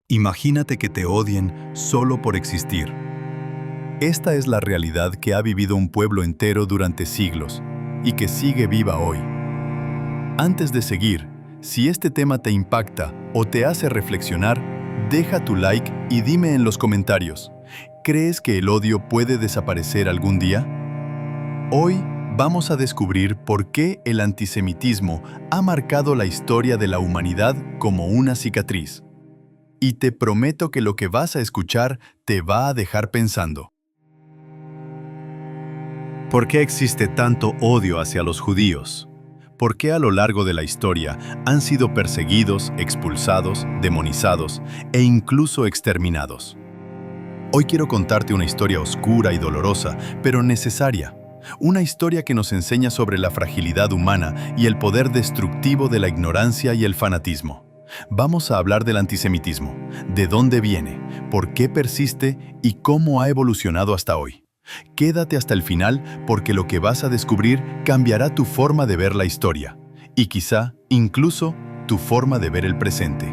Imagínate que te odien solo por existir. Esta es la realidad que ha vivido un pueblo entero durante siglos y que sigue viva hoy. Antes de seguir, si este tema te impacta o te hace reflexionar, deja tu like y dime en los comentarios, ¿crees que el odio puede desaparecer algún día? Hoy vamos a descubrir por qué el antisemitismo ha marcado la historia de la humanidad como una cicatriz. Y te prometo que lo que vas a escuchar te va a dejar pensando. ¿Por qué existe tanto odio hacia los judíos? ¿Por qué a lo largo de la historia han sido perseguidos, expulsados, demonizados e incluso exterminados? Hoy quiero contarte una historia oscura y dolorosa, pero necesaria. Una historia que nos enseña sobre la fragilidad humana y el poder destructivo de la ignorancia y el fanatismo. Vamos a hablar del antisemitismo, de dónde viene, por qué persiste y cómo ha evolucionado hasta hoy. Quédate hasta el final porque lo que vas a descubrir cambiará tu forma de ver la historia y quizá, incluso, tu forma de ver el presente.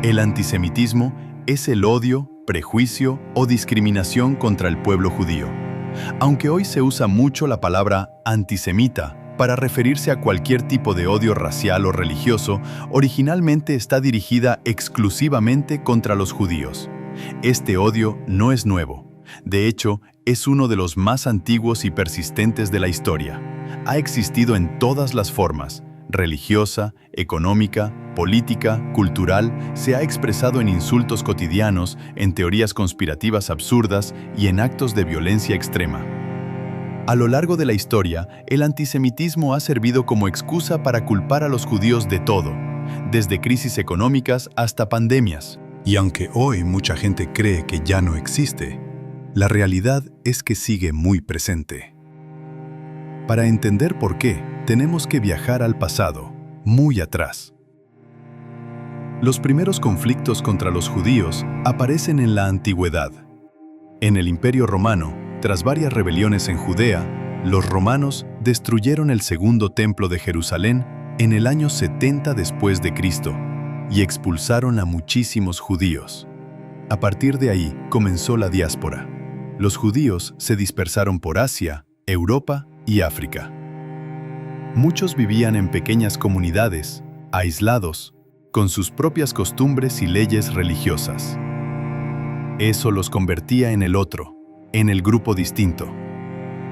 El antisemitismo es el odio, prejuicio o discriminación contra el pueblo judío. Aunque hoy se usa mucho la palabra antisemita para referirse a cualquier tipo de odio racial o religioso, originalmente está dirigida exclusivamente contra los judíos. Este odio no es nuevo. De hecho, es uno de los más antiguos y persistentes de la historia. Ha existido en todas las formas: religiosa, económica, política, cultural, se ha expresado en insultos cotidianos, en teorías conspirativas absurdas y en actos de violencia extrema. A lo largo de la historia, el antisemitismo ha servido como excusa para culpar a los judíos de todo, desde crisis económicas hasta pandemias. Y aunque hoy mucha gente cree que ya no existe, la realidad es que sigue muy presente. Para entender por qué, tenemos que viajar al pasado, muy atrás. Los primeros conflictos contra los judíos aparecen en la antigüedad. En el Imperio Romano, tras varias rebeliones en Judea, los romanos destruyeron el segundo templo de Jerusalén en el año 70 después de Cristo y expulsaron a muchísimos judíos. A partir de ahí comenzó la diáspora. Los judíos se dispersaron por Asia, Europa y África. Muchos vivían en pequeñas comunidades, aislados, con sus propias costumbres y leyes religiosas. Eso los convertía en el otro, en el grupo distinto.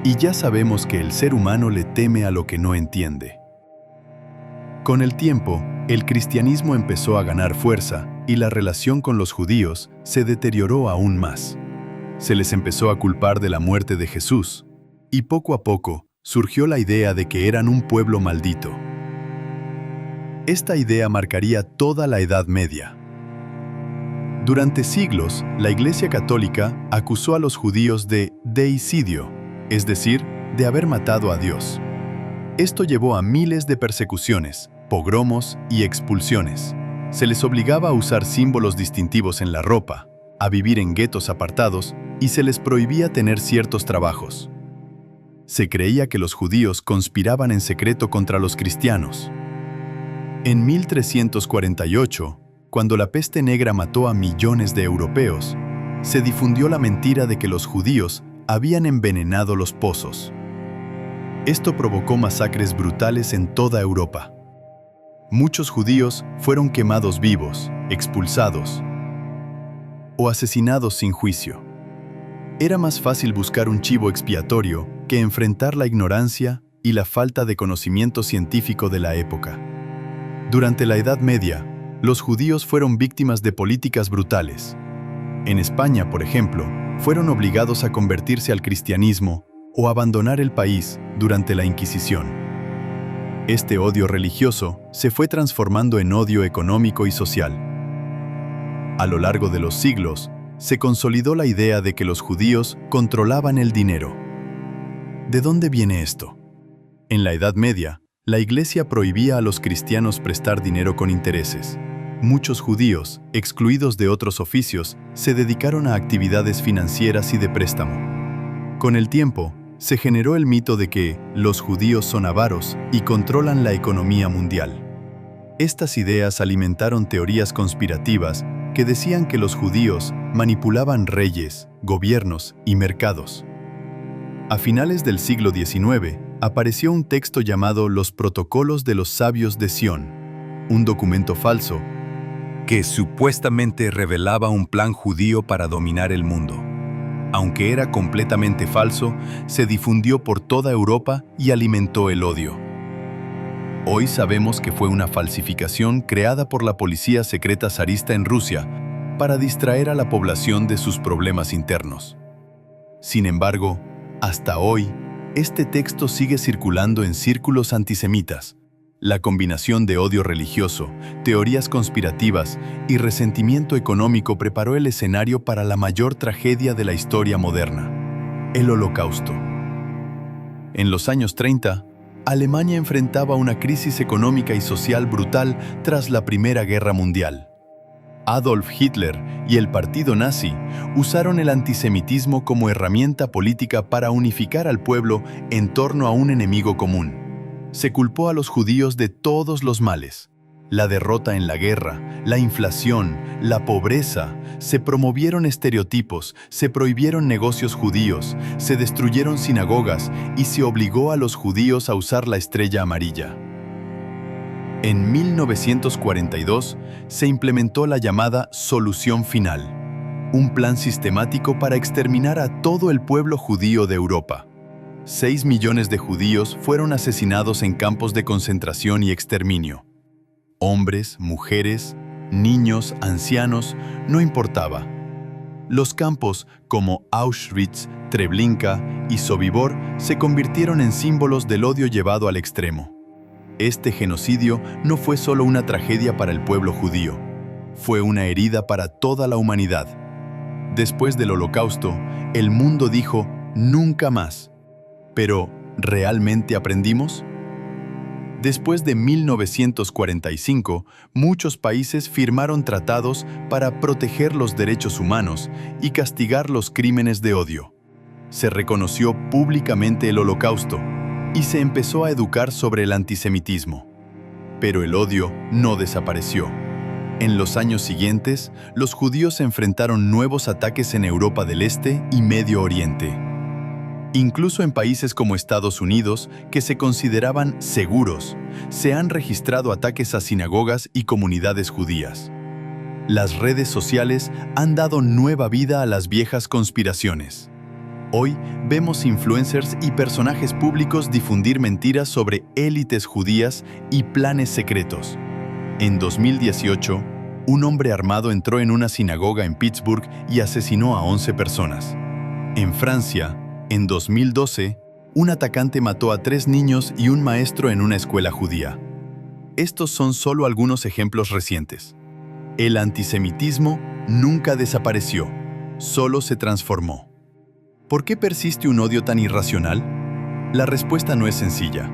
Y ya sabemos que el ser humano le teme a lo que no entiende. Con el tiempo, el cristianismo empezó a ganar fuerza y la relación con los judíos se deterioró aún más. Se les empezó a culpar de la muerte de Jesús, y poco a poco surgió la idea de que eran un pueblo maldito. Esta idea marcaría toda la Edad Media. Durante siglos, la Iglesia Católica acusó a los judíos de deicidio, es decir, de haber matado a Dios. Esto llevó a miles de persecuciones, pogromos y expulsiones. Se les obligaba a usar símbolos distintivos en la ropa, a vivir en guetos apartados y se les prohibía tener ciertos trabajos. Se creía que los judíos conspiraban en secreto contra los cristianos. En 1348, cuando la peste negra mató a millones de europeos, se difundió la mentira de que los judíos habían envenenado los pozos. Esto provocó masacres brutales en toda Europa. Muchos judíos fueron quemados vivos, expulsados o asesinados sin juicio. Era más fácil buscar un chivo expiatorio que enfrentar la ignorancia y la falta de conocimiento científico de la época. Durante la Edad Media, los judíos fueron víctimas de políticas brutales. En España, por ejemplo, fueron obligados a convertirse al cristianismo o abandonar el país durante la Inquisición. Este odio religioso se fue transformando en odio económico y social. A lo largo de los siglos, se consolidó la idea de que los judíos controlaban el dinero. ¿De dónde viene esto? En la Edad Media, la Iglesia prohibía a los cristianos prestar dinero con intereses. Muchos judíos, excluidos de otros oficios, se dedicaron a actividades financieras y de préstamo. Con el tiempo, se generó el mito de que los judíos son avaros y controlan la economía mundial. Estas ideas alimentaron teorías conspirativas que decían que los judíos manipulaban reyes, gobiernos y mercados. A finales del siglo XIX, apareció un texto llamado Los Protocolos de los Sabios de Sion, un documento falso que supuestamente revelaba un plan judío para dominar el mundo. Aunque era completamente falso, se difundió por toda Europa y alimentó el odio. Hoy sabemos que fue una falsificación creada por la policía secreta zarista en Rusia para distraer a la población de sus problemas internos. Sin embargo, hasta hoy, este texto sigue circulando en círculos antisemitas. La combinación de odio religioso, teorías conspirativas y resentimiento económico preparó el escenario para la mayor tragedia de la historia moderna: el Holocausto. En los años 30, Alemania enfrentaba una crisis económica y social brutal tras la Primera Guerra Mundial. Adolf Hitler y el partido nazi usaron el antisemitismo como herramienta política para unificar al pueblo en torno a un enemigo común. Se culpó a los judíos de todos los males: la derrota en la guerra, la inflación, la pobreza. Se promovieron estereotipos, se prohibieron negocios judíos, se destruyeron sinagogas y se obligó a los judíos a usar la estrella amarilla. En 1942 se implementó la llamada Solución Final, un plan sistemático para exterminar a todo el pueblo judío de Europa. 6 millones de judíos fueron asesinados en campos de concentración y exterminio. Hombres, mujeres, niños, ancianos, no importaba. Los campos como Auschwitz, Treblinka y Sobibor se convirtieron en símbolos del odio llevado al extremo. Este genocidio no fue solo una tragedia para el pueblo judío, fue una herida para toda la humanidad. Después del Holocausto, el mundo dijo nunca más. Pero, ¿realmente aprendimos? Después de 1945, muchos países firmaron tratados para proteger los derechos humanos y castigar los crímenes de odio. Se reconoció públicamente el Holocausto y se empezó a educar sobre el antisemitismo. Pero el odio no desapareció. En los años siguientes, los judíos enfrentaron nuevos ataques en Europa del Este y Medio Oriente. Incluso en países como Estados Unidos, que se consideraban seguros, se han registrado ataques a sinagogas y comunidades judías. Las redes sociales han dado nueva vida a las viejas conspiraciones. Hoy vemos influencers y personajes públicos difundir mentiras sobre élites judías y planes secretos. En 2018, un hombre armado entró en una sinagoga en Pittsburgh y asesinó a 11 personas. En Francia, en 2012, un atacante mató a 3 niños y un maestro en una escuela judía. Estos son solo algunos ejemplos recientes. El antisemitismo nunca desapareció, solo se transformó. ¿Por qué persiste un odio tan irracional? La respuesta no es sencilla.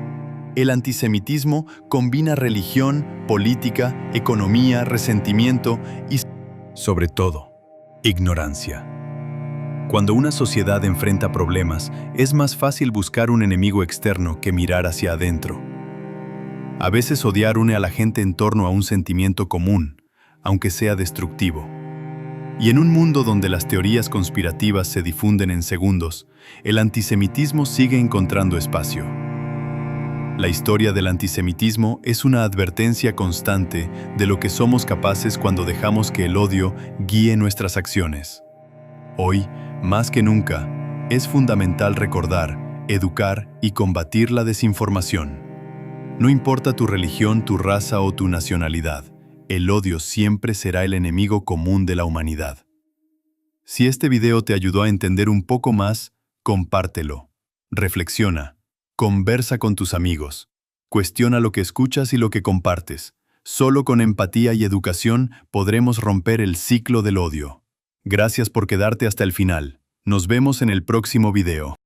El antisemitismo combina religión, política, economía, resentimiento y, sobre todo, ignorancia. Cuando una sociedad enfrenta problemas, es más fácil buscar un enemigo externo que mirar hacia adentro. A veces odiar une a la gente en torno a un sentimiento común, aunque sea destructivo. Y en un mundo donde las teorías conspirativas se difunden en segundos, el antisemitismo sigue encontrando espacio. La historia del antisemitismo es una advertencia constante de lo que somos capaces cuando dejamos que el odio guíe nuestras acciones. Hoy, más que nunca, es fundamental recordar, educar y combatir la desinformación. No importa tu religión, tu raza o tu nacionalidad, el odio siempre será el enemigo común de la humanidad. Si este video te ayudó a entender un poco más, compártelo. Reflexiona. Conversa con tus amigos. Cuestiona lo que escuchas y lo que compartes. Solo con empatía y educación podremos romper el ciclo del odio. Gracias por quedarte hasta el final. Nos vemos en el próximo video.